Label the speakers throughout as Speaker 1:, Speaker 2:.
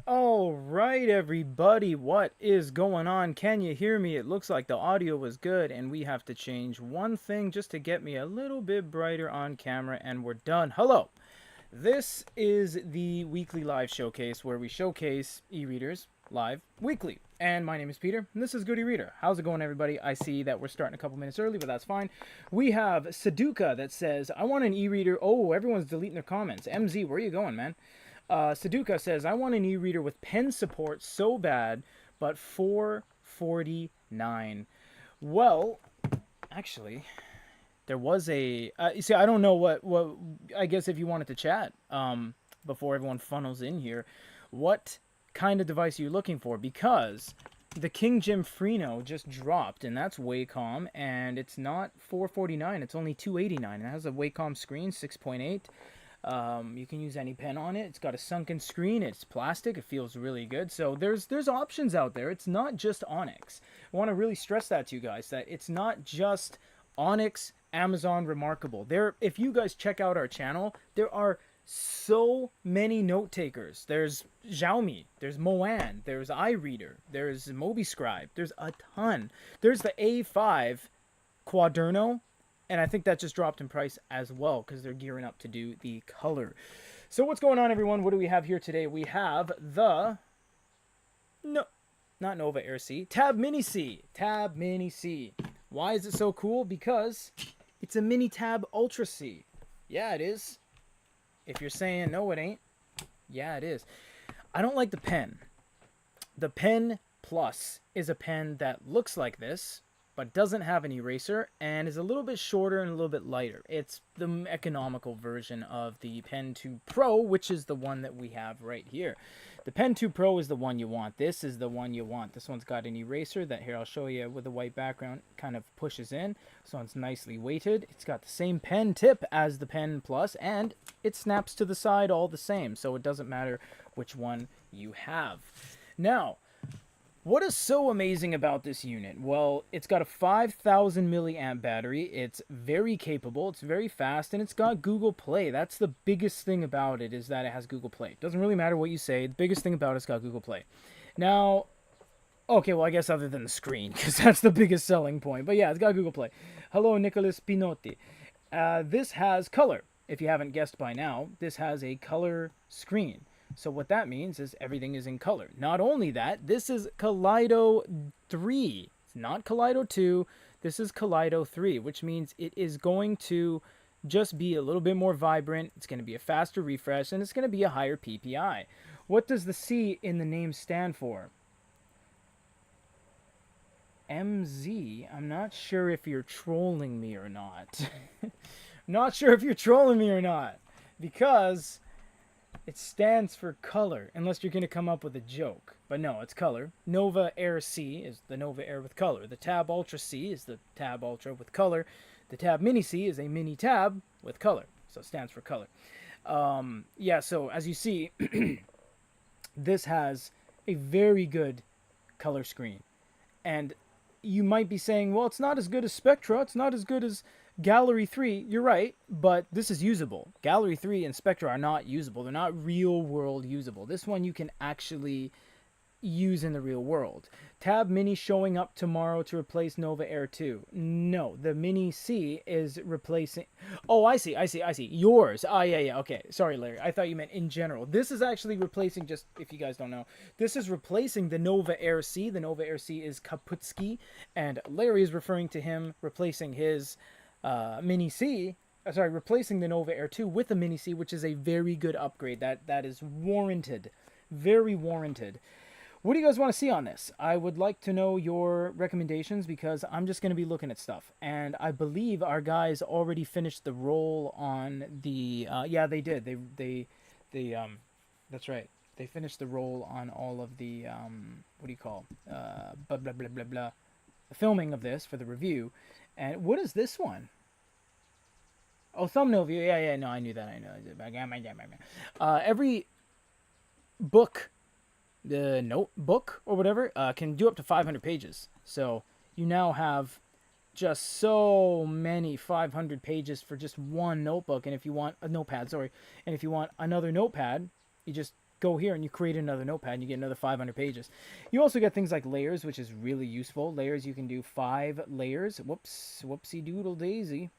Speaker 1: All right, everybody, what is going on? Can you hear me? It looks like the audio was good, and we have to change one thing just to get me a little bit brighter on camera, and we're done. Hello. This is the weekly live showcase where we showcase e-readers live weekly. And my name is Peter, and this is Goody Reader. How's it going, everybody? I see that we're starting a couple minutes early, but that's fine. We have Saduka that says, I want an e-reader. Oh, everyone's deleting their comments. MZ, where are you going, man? Saduka says, I want an e-reader with pen support so bad, but $449. Well, actually, there was a... you see, I don't know what... I guess if you wanted to chat before everyone funnels in here, what kind of device are you looking for? Because the King Jim Freno just dropped, and that's Wacom, and it's not $449, it's only $289. It has a Wacom screen, 6.8. You can use any pen on it. It's got a sunken screen. It's plastic. It feels really good. So there's options out there. It's not just Onyx. I want to really stress that to you guys, that it's not just Onyx, Amazon, Remarkable. If you guys check out our channel, there are so many note takers. There's Xiaomi, there's Moan, there's iReader, there's MobiScribe, there's a ton. There's the A5 Quaderno, and I think that just dropped in price as well because they're gearing up to do the color. So what's going on, everyone? What do we have here today? We have the... No, not Nova Air C. Tab Mini C. Tab Mini C. Why is it so cool? Because it's a Mini Tab Ultra C. Yeah, it is. If you're saying no, it ain't. Yeah, it is. I don't like the pen. The Pen Plus is a pen that looks like this, but doesn't have an eraser and is a little bit shorter and a little bit lighter. It's the economical version of the Pen 2 Pro, which is the one that we have right here. The Pen 2 Pro is the one you want. This is the one you want. This one's got an eraser that, here, I'll show you with a white background, kind of pushes in. So it's nicely weighted. It's got the same pen tip as the Pen Plus, and it snaps to the side all the same, so it doesn't matter which one you have. Now, what is so amazing about this unit? Well, it's got a 5,000 milliamp battery. It's very capable. It's very fast, and it's got Google Play. That's the biggest thing about it, is that it has Google Play. It doesn't really matter what you say. The biggest thing about it's got Google Play. Now, okay, well, I guess other than the screen, because that's the biggest selling point. But yeah, it's got Google Play. Hello, Nicholas Pinotti. This has color. If you haven't guessed by now, this has a color screen. So what that means is everything is in color. Not only that, this is Kaleido 3. It's not Kaleido 2. This is Kaleido 3, which means it is going to just be a little bit more vibrant. It's going to be a faster refresh, and it's going to be a higher PPI. What does the C in the name stand for? MZ. I'm not sure if you're trolling me or not. Not sure if you're trolling me or not. Because it stands for color, unless you're going to come up with a joke. But no, it's color. Nova Air C is the Nova Air with color. The Tab Ultra C is the Tab Ultra with color. The Tab Mini C is a Mini Tab with color. So it stands for color. Yeah, so as you see, this has a very good color screen. And you might be saying, well, it's not as good as Spectra. It's not as good as Gallery 3. You're right, but this is usable. Gallery 3 and Spectra are not usable. They're not real world usable. This one you can actually use in the real world. Tab Mini showing up tomorrow to replace Nova Air 2. No, the Mini C is replacing... Oh, I see. Yours. Ah, yeah, okay. Sorry, Larry. I thought you meant in general. This is actually replacing, just if you guys don't know, this is replacing the Nova Air C. The Nova Air C is Kaputski, and Larry is referring to him replacing his Mini C, replacing the Nova Air 2 with the Mini C, which is a very good upgrade. That is warranted. Very warranted. What do you guys want to see on this? I would like to know your recommendations, because I'm just going to be looking at stuff. And I believe our guys already finished the roll on the... yeah, they did. That's right. They finished the roll on all of the... what do you call? Blah, blah, blah, blah, blah. The filming of this for the review. And what is this one? Oh, thumbnail view. Yeah, no, I knew that. Every book, the notebook or whatever, can do up to 500 pages. So you now have just so many 500 pages for just one notebook. And if you want a notepad, and if you want another notepad, you just go here and you create another notepad and you get another 500 pages. You also get things like layers, which is really useful. Layers, you can do 5 layers. Whoopsie doodle daisy.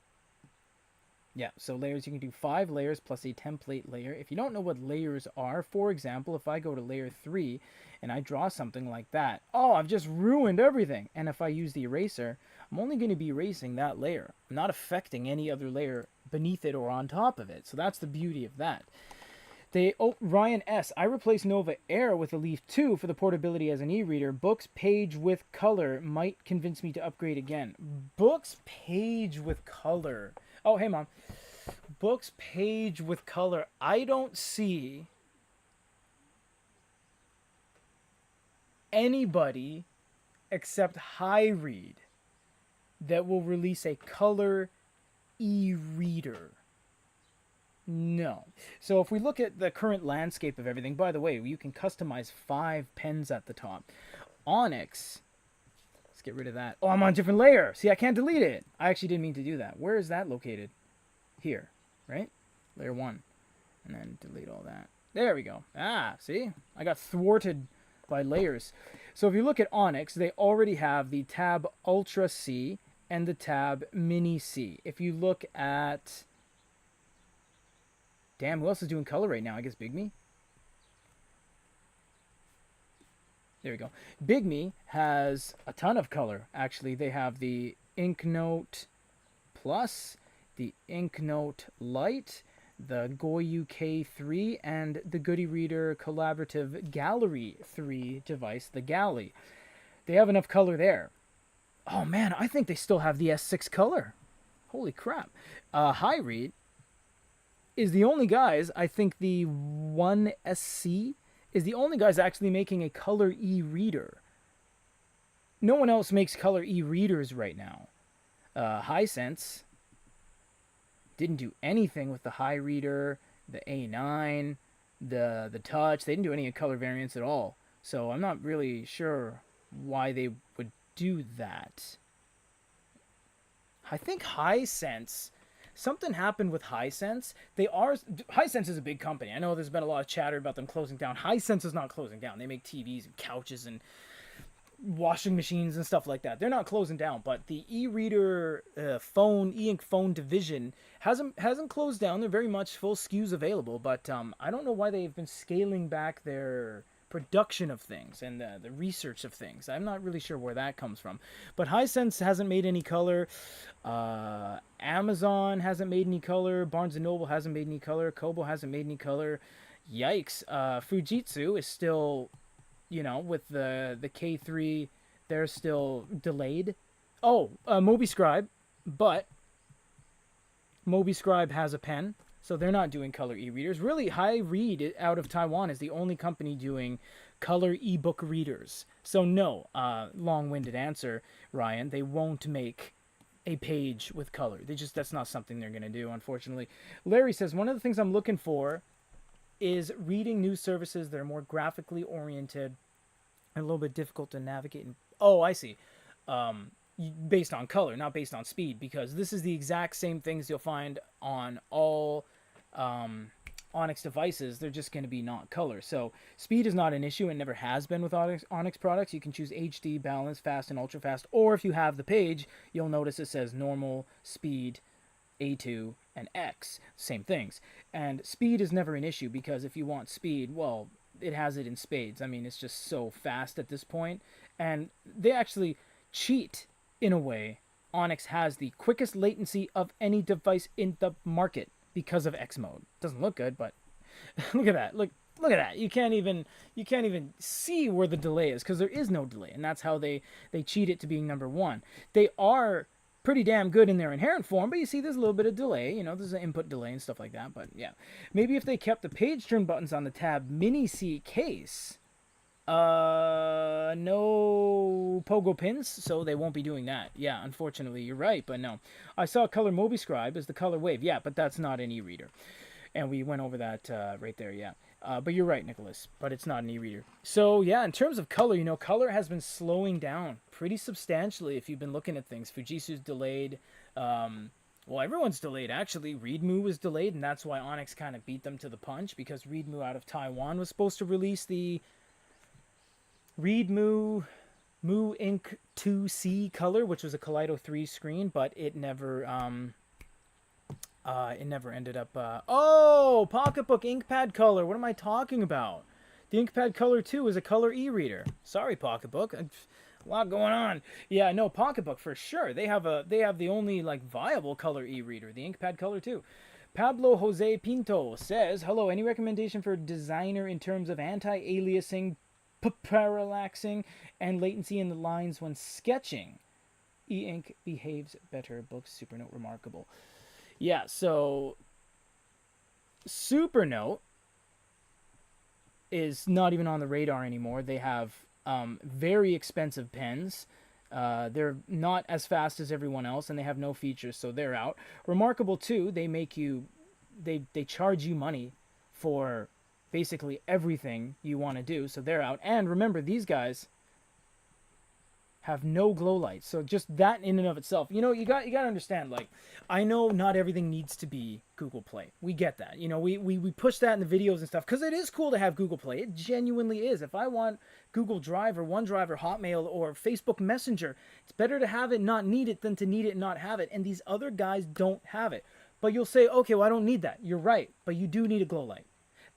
Speaker 1: Yeah, so layers, you can do 5 layers plus a template layer. If you don't know what layers are, for example, if I go to layer 3 and I draw something like that, oh, I've just ruined everything. And if I use the eraser, I'm only going to be erasing that layer. I'm not affecting any other layer beneath it or on top of it. So that's the beauty of that. Ryan S. I replaced Nova Air with a Leaf 2 for the portability as an e-reader. Books page with color might convince me to upgrade again. Books page with color. Oh, hey, Mom. Books page with color. I don't see anybody except HiRead that will release a color e-reader. No. So if we look at the current landscape of everything, by the way, you can customize 5 pens at the top. Onyx. Let's get rid of that. Oh, I'm on a different layer. See, I can't delete it. I actually didn't mean to do that. Where is that located? Here, right? Layer 1. And then delete all that. There we go. Ah, see? I got thwarted by layers. So if you look at Onyx, they already have the tab Ultra C and the tab Mini C. If you look at... Damn, who else is doing color right now? I guess Big Me? There we go. Big Me has a ton of color. Actually, they have the Inknote Plus, the Inknote Lite, the Goyu K3, and the Goody Reader Collaborative Gallery 3 device, the Galley. They have enough color there. Oh man, I think they still have the S6 color. Holy crap. HiRead is the only guys, I think the 1SC is the only guys actually making a color e-reader. No one else makes color e-readers right now. Hisense didn't do anything with the HiReader, the A9, the Touch. They didn't do any color variants at all. So I'm not really sure why they would do that. I think Hisense... Something happened with Hisense. Hisense is a big company. I know there's been a lot of chatter about them closing down. Hisense is not closing down. They make TVs and couches and washing machines and stuff like that. They're not closing down, but the e-reader e-ink phone division hasn't closed down. They're very much full SKUs available, but I don't know why they've been scaling back their production of things and the research of things. I'm not really sure where that comes from. But Hisense hasn't made any color. Amazon hasn't made any color. Barnes & Noble hasn't made any color. Kobo hasn't made any color. Yikes. Fujitsu is still, with the K3, they're still delayed. Oh, MobiScribe. But MobiScribe has a pen. So they're not doing color e-readers. Really, HiRead out of Taiwan is the only company doing color e-book readers. So no, long-winded answer, Ryan, they won't make a page with color. That's not something they're going to do, unfortunately. Larry says, one of the things I'm looking for is reading news services that are more graphically oriented and a little bit difficult to navigate. Oh, I see. Based on color, not based on speed, because this is the exact same things you'll find on all Onyx devices. They're just going to be not color. So speed is not an issue and never has been with Onyx products. You can choose HD, balance, fast, and ultra fast. Or if you have the page, you'll notice it says normal, speed, A2, and X. Same things. And speed is never an issue because if you want speed, well, it has it in spades. I mean, it's just so fast at this point. And they actually cheat in a way. Onyx has the quickest latency of any device in the market because of X mode. Doesn't look good, but look at that. Look at that. You can't even see where the delay is because there is no delay, and that's how they cheat it to being number 1. They are pretty damn good in their inherent form, but you see there's a little bit of delay. There's an input delay and stuff like that. But yeah, maybe if they kept the page turn buttons on the tab Mini C case. No pogo pins, so they won't be doing that. Yeah, unfortunately, you're right, but no. I saw color MobiScribe as the color wave. Yeah, but that's not an e-reader. And we went over that right there, yeah. But you're right, Nicholas, but it's not an e-reader. So, yeah, in terms of color, color has been slowing down pretty substantially if you've been looking at things. Fujitsu's delayed. Well, everyone's delayed, actually. Readmoo was delayed, and that's why Onyx kind of beat them to the punch, because Readmoo out of Taiwan was supposed to release the Readmoo Moo Ink 2C color, which was a Kaleido 3 screen, but it never ended up. Oh, Pocketbook Inkpad color. What am I talking about? The Inkpad color 2 is a color e-reader. Sorry, Pocketbook. A lot going on. Yeah, no, Pocketbook for sure. They have the only like viable color e-reader, the Inkpad color 2. Pablo Jose Pinto says, "Hello, any recommendation for a designer in terms of anti-aliasing, parallaxing, and latency in the lines when sketching? E-ink behaves better. Books Supernote remarkable." Yeah, so Supernote is not even on the radar anymore. They have very expensive pens. They're not as fast as everyone else, and they have no features, so they're out. Remarkable too, they charge you money for basically everything you want to do, so they're out. And remember, these guys have no glow lights, so just that in and of itself, you got to understand. Like, I know not everything needs to be Google Play. We get that. We push that in the videos and stuff because it is cool to have Google Play. It genuinely is. If I want Google Drive or OneDrive or Hotmail or Facebook Messenger, it's better to have it, not need it, than to need it and not have it. And these other guys don't have it. But you'll say, okay, well, I don't need that. You're right, but you do need a glow light.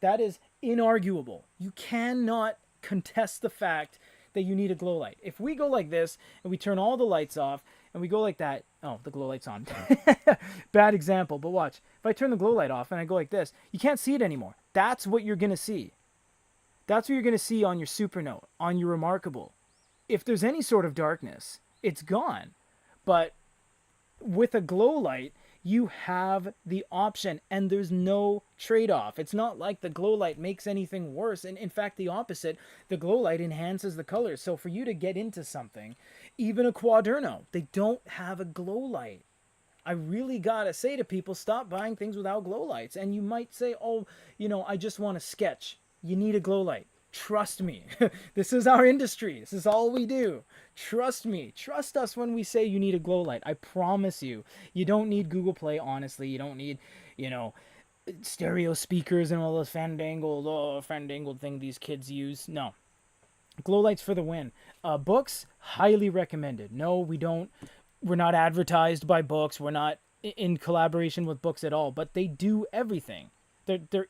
Speaker 1: That is inarguable. You cannot contest the fact that you need a glow light. If we go like this and we turn all the lights off and we go like that, oh, the glow light's on. Bad example, but watch. If I turn the glow light off and I go like this, you can't see it anymore. That's what you're going to see. That's what you're going to see on your Supernote, on your Remarkable. If there's any sort of darkness, it's gone. But with a glow light, you have the option, and there's no trade-off. It's not like the glow light makes anything worse, and in fact the opposite. The glow light enhances the colors. So for you to get into something, even a Quaderno, they don't have a glow light. I really gotta say to people, stop buying things without glow lights. And you might say, oh, I just want to sketch. You need a glow light. Trust me. This is our industry. This is all we do. Trust me. Trust us when we say you need a glow light. I promise you. You don't need Google Play, honestly. You don't need, stereo speakers and all those fandangled thing these kids use. No. Glow lights for the win. Books, highly recommended. No, we don't. We're not advertised by Books. We're not in collaboration with Books at all. But they do everything. There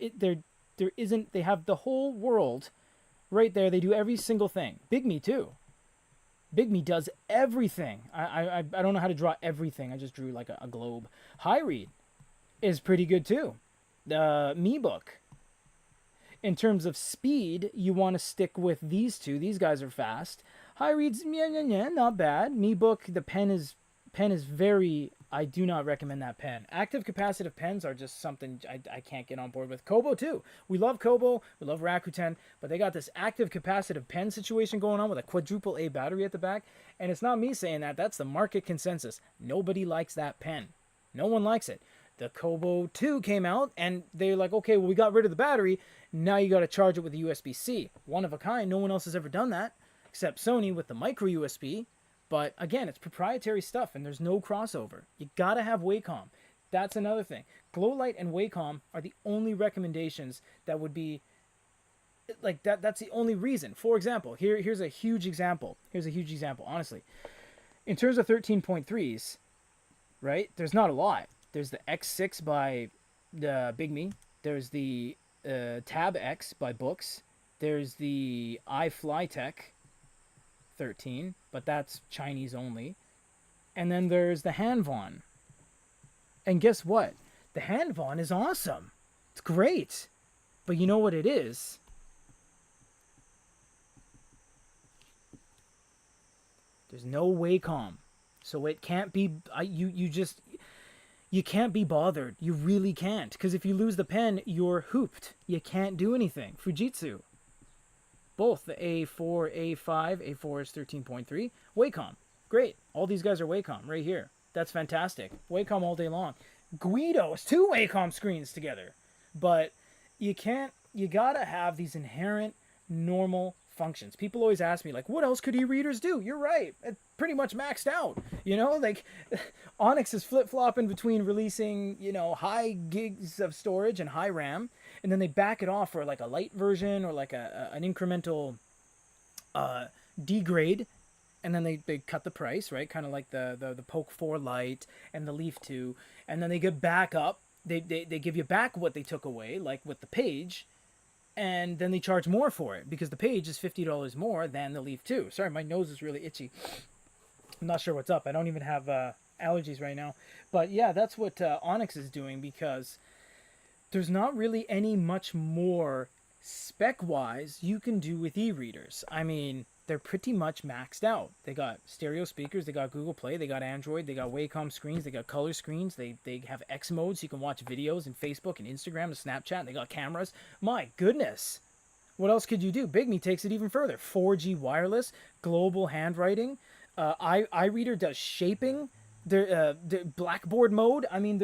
Speaker 1: isn't. They have the whole world right there. They do every single thing. Big Me too. Big Me does everything. I don't know how to draw everything. I just drew like a globe. High Read is pretty good too. Me Book. In terms of speed, you want to stick with these two. These guys are fast. High Read's not bad. Me Book, the pen is very. I do not recommend that pen. Active capacitive pens are just something I can't get on board with. Kobo too. We love Kobo. We love Rakuten. But they got this active capacitive pen situation going on with a quadruple A battery at the back. And it's not me saying that. That's the market consensus. Nobody likes that pen. No one likes it. The Kobo 2 came out and they're like, okay, well, we got rid of the battery. Now you got to charge it with a USB-C. One of a kind. No one else has ever done that except Sony with the micro USB. But again, it's proprietary stuff and there's no crossover. You gotta have Wacom. That's another thing. Glowlight and Wacom are the only recommendations that would be like that. That's the only reason. For example, here's a huge example. Honestly, in terms of 13.3s, right? There's not a lot. There's the X6 by Big Me. There's the Tab X by Books. There's the iFlyTech 13, but that's Chinese only. And then there's the Hanvon. And guess what? The Hanvon is awesome. It's great. But you know what it is? There's no Wacom. So it can't be you can't be bothered. You really can't. Because if you lose the pen, you're hooped. You can't do anything. Fujitsu. Both the A4, A5, A4 is 13.3. Wacom, great. All these guys are Wacom right here. That's fantastic. Wacom all day long. Guido is 2 Wacom screens together. But you gotta have these inherent, normal functions. People always ask me, like, what else could e-readers do? You're right. It's pretty much maxed out. You know, like, Onyx is flip-flopping between releasing, you know, high gigs of storage and high RAM, and then they back it off for, like, a light version or, like, an incremental degrade, and then they cut the price, right? Kind of like the Poke 4 Lite and the Leaf 2, and then they get back up. They give you back what they took away, like with the Page, and then they charge more for it because the Page is $50 more than the Leaf 2. Sorry, my nose is really itchy. I'm not sure what's up. I don't even have allergies right now. But yeah, that's what Onyx is doing, because there's not really any much more spec-wise you can do with e-readers. I mean, they're pretty much maxed out. They got stereo speakers, they got Google Play, they got Android, they got Wacom screens, they got color screens, they have X mode so you can watch videos in Facebook and Instagram and Snapchat, and they got cameras. My goodness. What else could you do? Bigme takes it even further. 4G wireless, global handwriting, iReader does shaping, the Blackboard mode. I mean,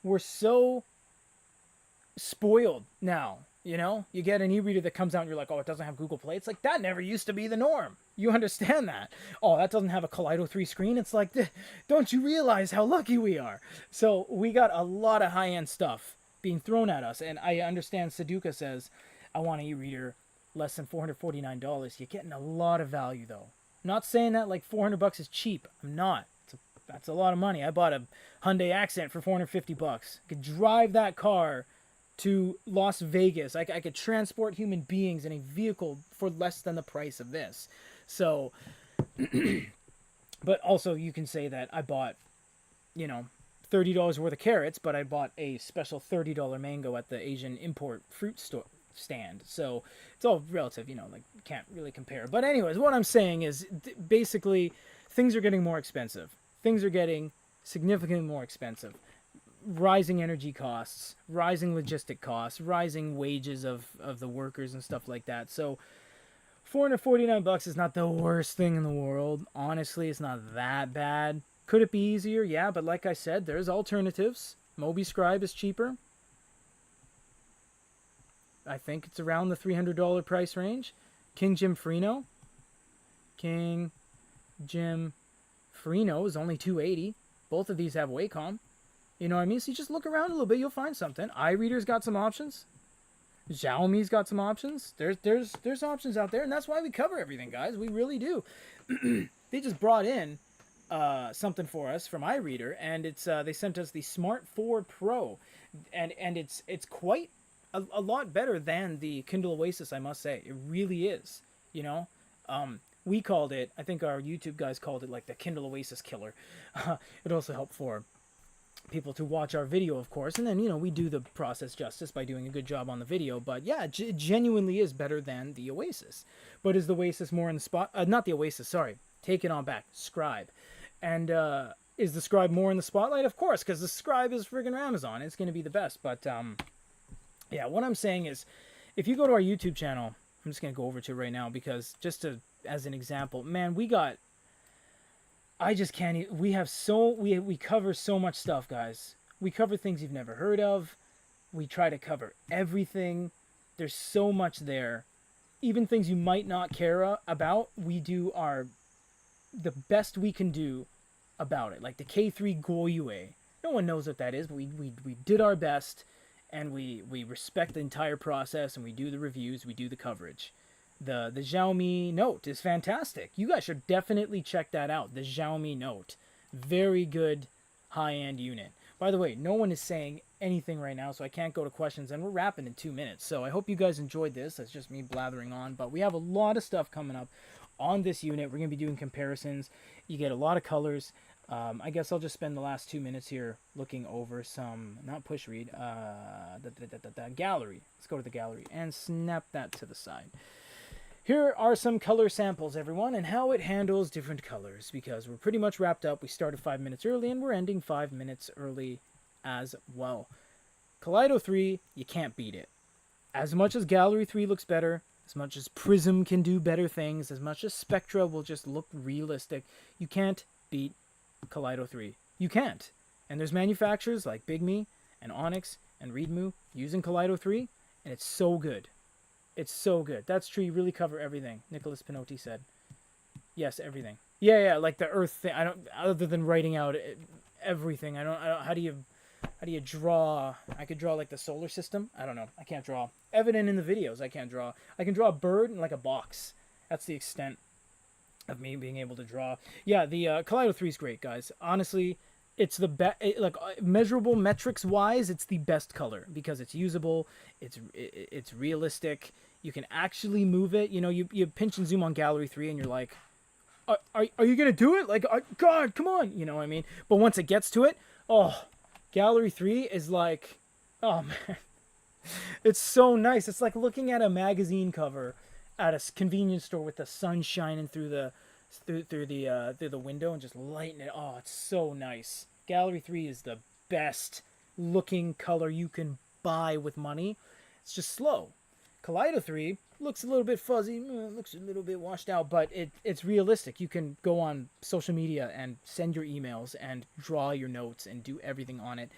Speaker 1: we're so spoiled now. You know, you get an e-reader that comes out and you're like, oh, it doesn't have Google Play. It's like, that never used to be the norm. You understand that. Oh, that doesn't have a Kaleido 3 screen. It's like, don't you realize how lucky we are? So we got a lot of high-end stuff being thrown at us. And I understand Saduka says, I want an e-reader less than $449. You're getting a lot of value, though. I'm not saying that like $400 is cheap. I'm not. That's a lot of money. I bought a Hyundai Accent for $450. I could drive that car to Las Vegas. I could transport human beings in a vehicle for less than the price of this. So, but also you can say that I bought, you know, $30 worth of carrots, but I bought a special $30 mango at the Asian import fruit store stand. So it's all relative, you know, like can't really compare. But anyways, what I'm saying is basically things are getting more expensive. Things are getting significantly more expensive. Rising energy costs, rising logistic costs, rising wages of the workers and stuff like that. So $449 is not the worst thing in the world. Honestly, it's not that bad. Could it be easier? Yeah, but like I said, there's alternatives. MobiScribe is cheaper. I think it's around the $300 price range. King Jim Freno is only $280. Both of these have Wacom. You know what I mean? So you just look around a little bit, you'll find something. iReader's got some options. Xiaomi's got some options. There's options out there, and that's why we cover everything, guys. We really do. They just brought in something for us from iReader, and it's they sent us the Smart 4 Pro, and it's quite a lot better than the Kindle Oasis, I must say. It really is. You know, we called it. I think our YouTube guys called it like the Kindle Oasis killer. It also helped for people to watch our video, of course, and then, you know, we do the process justice by doing a good job on the video. But yeah, it genuinely is better than the Oasis. But is the Oasis more in the spot? Not the Oasis, sorry. Take it on back. Scribe. And is the Scribe more in the spotlight? Of course, because the Scribe is friggin' Amazon. It's going to be the best. But yeah, what I'm saying is, if you go to our YouTube channel, I'm just going to go over to it right now, because as an example, man, I just can't. We cover so much stuff, guys. We cover things you've never heard of. We try to cover everything. There's so much there. Even things you might not care about, we do the best we can do about it. Like the K3 Goyue. No one knows what that is, but we did our best, and we respect the entire process, and we do the reviews, we do the coverage. The Xiaomi Note is fantastic. You guys should definitely check that out. The Xiaomi Note. Very good high-end unit. By the way, no one is saying anything right now, so I can't go to questions, and we're wrapping in 2 minutes. So I hope you guys enjoyed this. That's just me blathering on. But we have a lot of stuff coming up on this unit. We're going to be doing comparisons. You get a lot of colors. I guess I'll just spend the last 2 minutes here looking over some, not push read, the gallery. Let's go to the gallery and snap that to the side. Here are some color samples, everyone, and how it handles different colors, because we're pretty much wrapped up. We started 5 minutes early, and we're ending 5 minutes early as well. Kaleido 3, you can't beat it. As much as Gallery 3 looks better, as much as Prism can do better things, as much as Spectra will just look realistic, you can't beat Kaleido 3. You can't. And there's manufacturers like Bigme and Onyx and Readmoo using Kaleido 3, and it's so good. It's so good. That's true. You really cover everything. Nicholas Pinotti said. Yes, everything. Yeah, yeah, like the Earth thing. I don't. Other than writing out everything, I don't. How do you? How do you draw? I could draw like the solar system. I don't know. I can't draw. Evident in the videos. I can't draw. I can draw a bird and like a box. That's the extent of me being able to draw. Yeah, the Kaleido 3 is great, guys. Honestly, it's the best. Like measurable metrics wise, it's the best color because it's usable. It's realistic. You can actually move it. You know, you pinch and zoom on Gallery 3, and you're like, are you gonna do it? Like, God, come on. You know what I mean? But once it gets to it, oh, Gallery 3 is like, oh man, it's so nice. It's like looking at a magazine cover at a convenience store with the sun shining through the window and just lighting it. Oh, it's so nice. Gallery 3 is the best looking color you can buy with money. It's just slow. Kaleido 3 looks a little bit fuzzy, looks a little bit washed out, but it's realistic. You can go on social media and send your emails and draw your notes and do everything on it.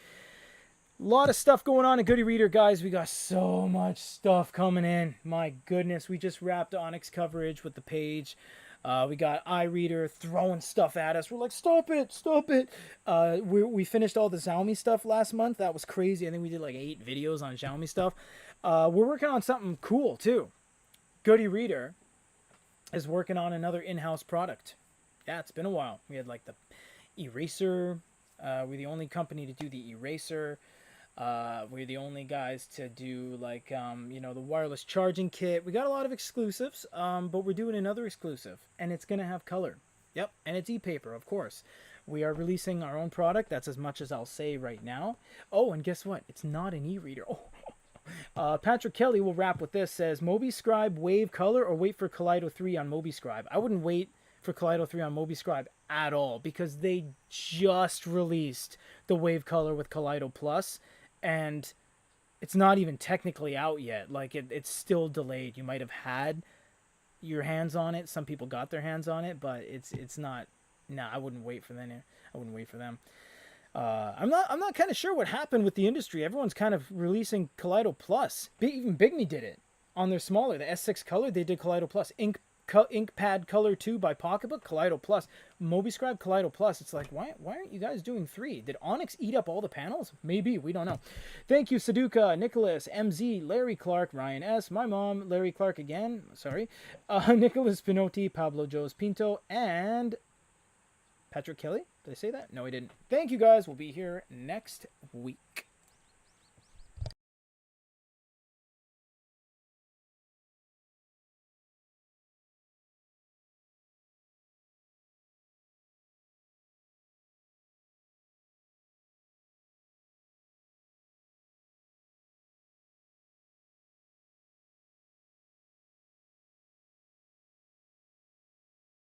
Speaker 1: A lot of stuff going on in Goody Reader, guys. We got so much stuff coming in. My goodness, we just wrapped Onyx coverage with the page. We got iReader throwing stuff at us. We're like, stop it, stop it. We finished all the Xiaomi stuff last month. That was crazy. I think we did like 8 videos on Xiaomi stuff. We're working on something cool, too. Goody Reader is working on another in-house product. Yeah, it's been a while. We had like the eraser. We're the only company to do the eraser. We're the only guys to do like the wireless charging kit. We got a lot of exclusives, but we're doing another exclusive, and it's gonna have color. Yep, and it's e-paper, of course. We are releasing our own product. That's as much as I'll say right now. Oh, and guess what? It's not an e-reader. Oh. Patrick Kelly will wrap with this. Says MobiScribe Wave Color or wait for Kaleido 3 on MobiScribe. I wouldn't wait for Kaleido 3 on MobiScribe at all because they just released the Wave Color with Kaleido Plus. And it's not even technically out yet. Like it's still delayed. You might have had your hands on it. Some people got their hands on it, but it's not. Nah, I wouldn't wait for them. I wouldn't wait for them. I'm not kind of sure what happened with the industry. Everyone's kind of releasing Kaleido Plus. Even Bigme did it on their smaller, the S6 Color. They did Kaleido Plus. InkPad Color 2 by Pocketbook, Kaleido Plus. MobiScribe, Kaleido Plus. It's like, why aren't you guys doing 3? Did Onyx eat up all the panels? Maybe, we don't know. Thank you, Saduka, Nicholas, MZ, Larry Clark, Ryan S., my mom, Larry Clark again, sorry, Nicholas Pinotti, Pablo Joes Pinto, and Patrick Kelly. Did I say that? No, I didn't. Thank you, guys. We'll be here next week.